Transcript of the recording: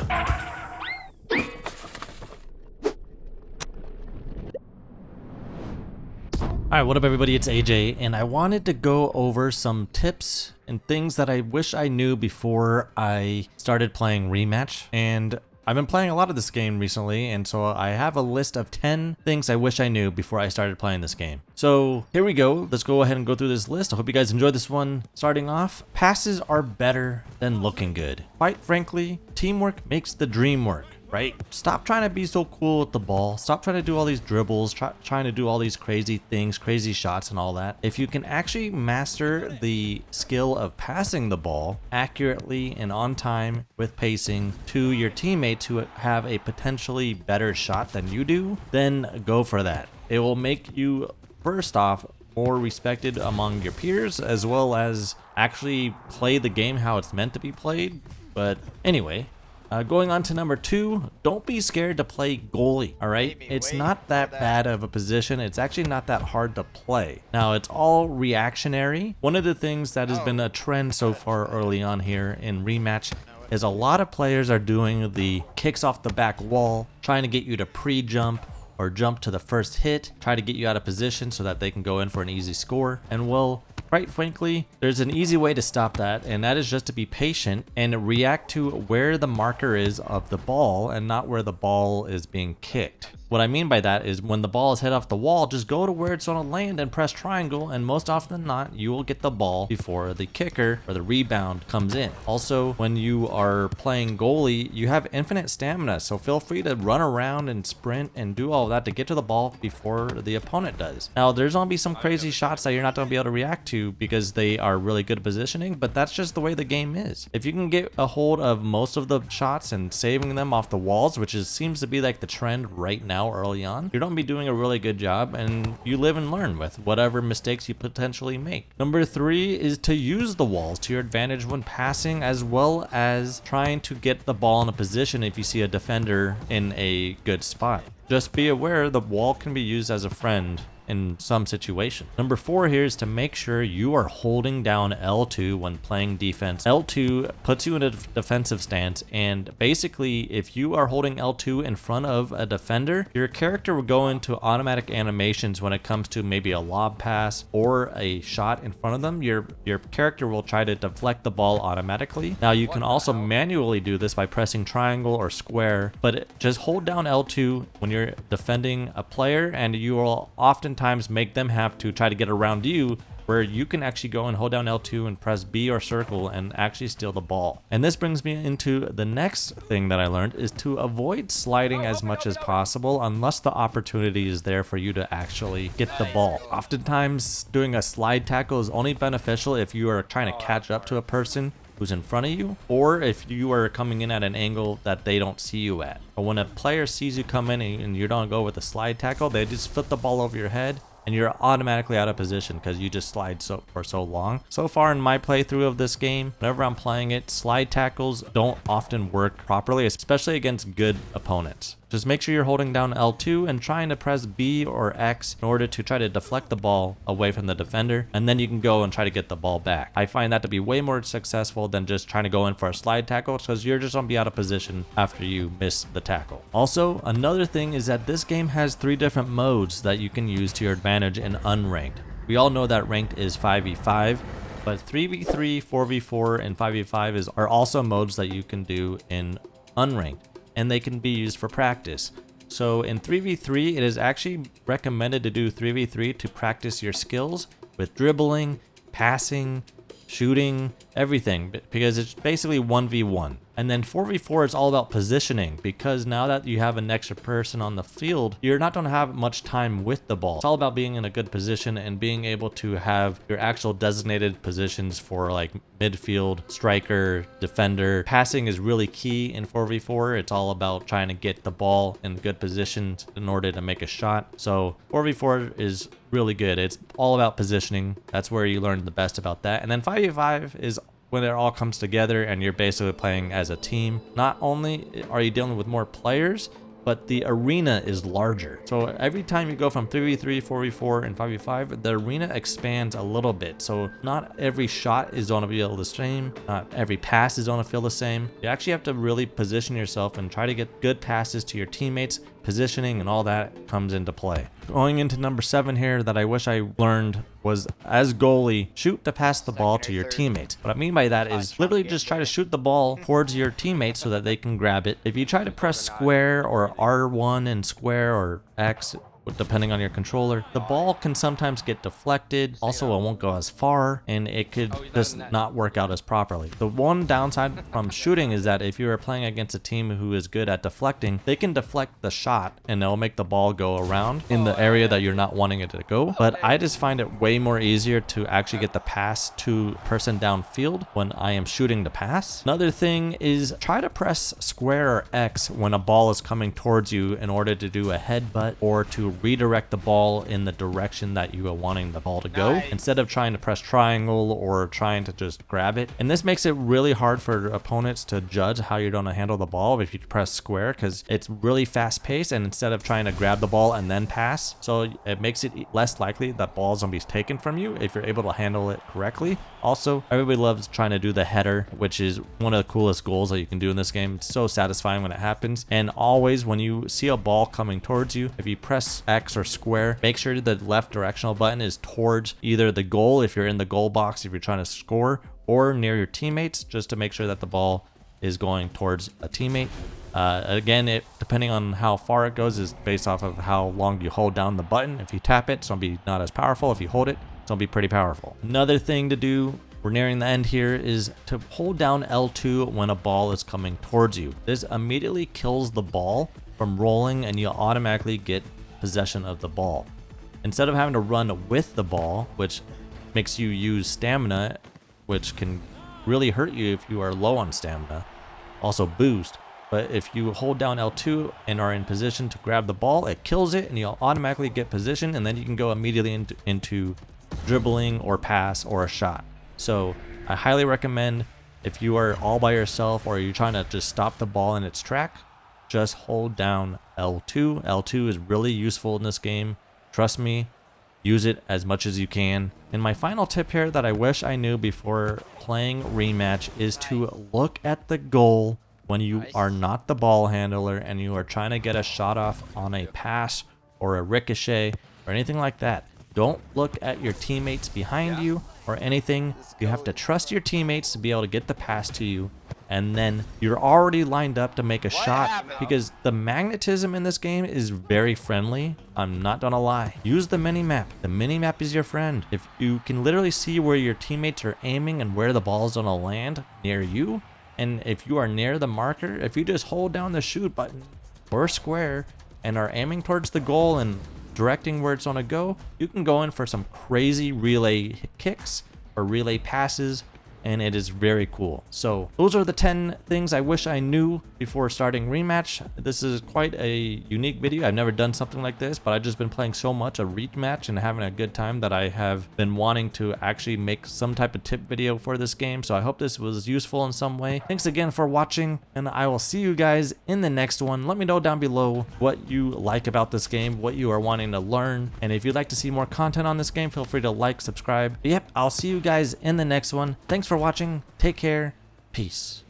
Alright, what up everybody, it's AJ, and I wanted to go over some tips and things that I wish I knew before I started playing Rematch. And I've been playing a lot of this game recently, and so I have a list of 10 things I wish I knew before I started playing this game. So here we go, let's go ahead and go through this list. I hope you guys enjoyed this one. Starting off, passes are better than looking good. Quite frankly, teamwork makes the dream work. Right? Stop trying to be so cool with the ball. Stop trying to do all these dribbles, trying to do all these crazy things, crazy shots and all that. If you can actually master the skill of passing the ball accurately and on time with pacing to your teammates who have a potentially better shot than you do, then go for that. It will make you, first off, more respected among your peers, as well as actually play the game how it's meant to be played. But anyway, going on to number 2, don't be scared to play goalie, alright? It's not that bad of a position. It's actually not that hard to play. Now, it's all reactionary. One of the things that has been a trend so far early on here in Rematch is a lot of players are doing the kicks off the back wall, trying to get you to pre-jump or jump to the first hit, try to get you out of position so that they can go in for an easy score. And well, quite frankly, there's an easy way to stop that, and that is just to be patient and react to where the marker is of the ball and not where the ball is being kicked. What I mean by that is when the ball is hit off the wall, just go to where it's going to land and press triangle, and most often than not, you will get the ball before the kicker or the rebound comes in. Also, when you are playing goalie, you have infinite stamina, so feel free to run around and sprint and do all of that to get to the ball before the opponent does. Now, there's going to be some crazy shots that you're not going to be able to react to because they are really good at positioning, but that's just the way the game is. If you can get a hold of most of the shots and saving them off the walls, which seems to be like the trend right now, early on, you're going to be doing a really good job, and you live and learn with whatever mistakes you potentially make. Number 3 is to use the walls to your advantage when passing, as well as trying to get the ball in a position if you see a defender in a good spot. Just be aware the wall can be used as a friend in some situation. Number 4 here is to make sure you are holding down L2 when playing defense. L2 puts you in a defensive stance, and basically if you are holding L2 in front of a defender, your character will go into automatic animations when it comes to maybe a lob pass or a shot in front of them. Your character will try to deflect the ball automatically. Now you can also manually do this by pressing triangle or square, but just hold down L2 when you're defending a player, and you will oftentimes make them have to try to get around you, where you can actually go and hold down L2 and press B or circle and actually steal the ball. And this brings me into the next thing that I learned, is to avoid sliding as much as possible unless the opportunity is there for you to actually get the ball. Oftentimes doing a slide tackle is only beneficial if you are trying to catch up to a person who's in front of you, or if you are coming in at an angle that they don't see you at. But when a player sees you come in and you don't go with a slide tackle, they just flip the ball over your head and you're automatically out of position because you just slide for so long. So far in my playthrough of this game, whenever I'm playing it, slide tackles don't often work properly, especially against good opponents. Just make sure you're holding down L2 and trying to press B or X in order to try to deflect the ball away from the defender, and then you can go and try to get the ball back. I find that to be way more successful than just trying to go in for a slide tackle, because you're just going to be out of position after you miss the tackle. Also, another thing is that this game has 3 different modes that you can use to your advantage in unranked. We all know that ranked is 5v5, but 3v3, 4v4, and 5v5 are also modes that you can do in unranked, and they can be used for practice. So in 3v3, it is actually recommended to do 3v3 to practice your skills with dribbling, passing, shooting, everything, because it's basically 1v1. And then 4v4 is all about positioning, because now that you have an extra person on the field, you're not going to have much time with the ball. It's all about being in a good position and being able to have your actual designated positions for like midfield, striker, defender. Passing is really key in 4v4. It's all about trying to get the ball in good positions in order to make a shot. So 4v4 is really good. It's all about positioning. That's where you learn the best about that. And then 5v5 is when it all comes together and you're basically playing as a team. Not only are you dealing with more players, but the arena is larger. So every time you go from 3v3, 4v4, and 5v5, the arena expands a little bit. So not every shot is going to be the same. Not every pass is going to feel the same. You actually have to really position yourself and try to get good passes to your teammates. Positioning and all that comes into play. Going into number 7 here that I wish I learned was, as goalie, shoot to pass the ball to your teammates. What I mean by that is literally just try to shoot the ball towards your teammates so that they can grab it. If you try to press square or R1 and square or X, depending on your controller, the ball can sometimes get deflected. Also, it won't go as far, and it could just not work out as properly. The one downside from shooting is that if you are playing against a team who is good at deflecting, they can deflect the shot and they'll make the ball go around in the area that you're not wanting it to go. But I just find it way more easier to actually get the pass to person downfield when I am shooting the pass. Another thing is try to press square or X when a ball is coming towards you in order to do a headbutt or to redirect the ball in the direction that you are wanting the ball to go, instead of trying to press triangle or trying to just grab it. And this makes it really hard for opponents to judge how you're going to handle the ball if you press square, because it's really fast paced, and instead of trying to grab the ball and then pass, so it makes it less likely that ball's going to be taken from you if you're able to handle it correctly. Also, everybody loves trying to do the header, which is one of the coolest goals that you can do in this game. It's so satisfying when it happens. And always when you see a ball coming towards you, if you press X or square, make sure the left directional button is towards either the goal if you're in the goal box, if you're trying to score, or near your teammates, just to make sure that the ball is going towards a teammate. Again, depending on how far it goes is based off of how long you hold down the button. If you tap it, it's going to be not as powerful. If you hold it, it's going to be pretty powerful. Another thing to do, we're nearing the end here, is to hold down L2 when a ball is coming towards you. This immediately kills the ball from rolling, and you'll automatically get possession of the ball. Instead of having to run with the ball, which makes you use stamina, which can really hurt you if you are low on stamina, also boost. But if you hold down L2 and are in position to grab the ball, it kills it and you'll automatically get position, and then you can go immediately into dribbling or pass or a shot. So I highly recommend, if you are all by yourself or you're trying to just stop the ball in its track, just hold down L2. L2 is really useful in this game. Trust me, use it as much as you can. And my final tip here that I wish I knew before playing Rematch is to look at the goal when you are not the ball handler and you are trying to get a shot off on a pass or a ricochet or anything like that. Don't look at your teammates behind you or anything. You have to trust your teammates to be able to get the pass to you, and then you're already lined up to make a shot, because the magnetism in this game is very friendly. I'm not gonna lie. Use the mini-map. The mini-map is your friend. If you can literally see where your teammates are aiming and where the ball is gonna land near you, and if you are near the marker, if you just hold down the shoot button or square and are aiming towards the goal and directing where it's gonna go, you can go in for some crazy relay kicks or relay passes, and it is very cool. So those are the 10 things I wish I knew before starting Rematch. This is quite a unique video. I've never done something like this, but I've just been playing so much of Rematch and having a good time that I have been wanting to actually make some type of tip video for this game. So I hope this was useful in some way. Thanks again for watching, and I will see you guys in the next one. Let me know down below what you like about this game, what you are wanting to learn, and if you'd like to see more content on this game, feel free to like, subscribe. But yep, I'll see you guys in the next one. Thanks for watching. Take care. Peace.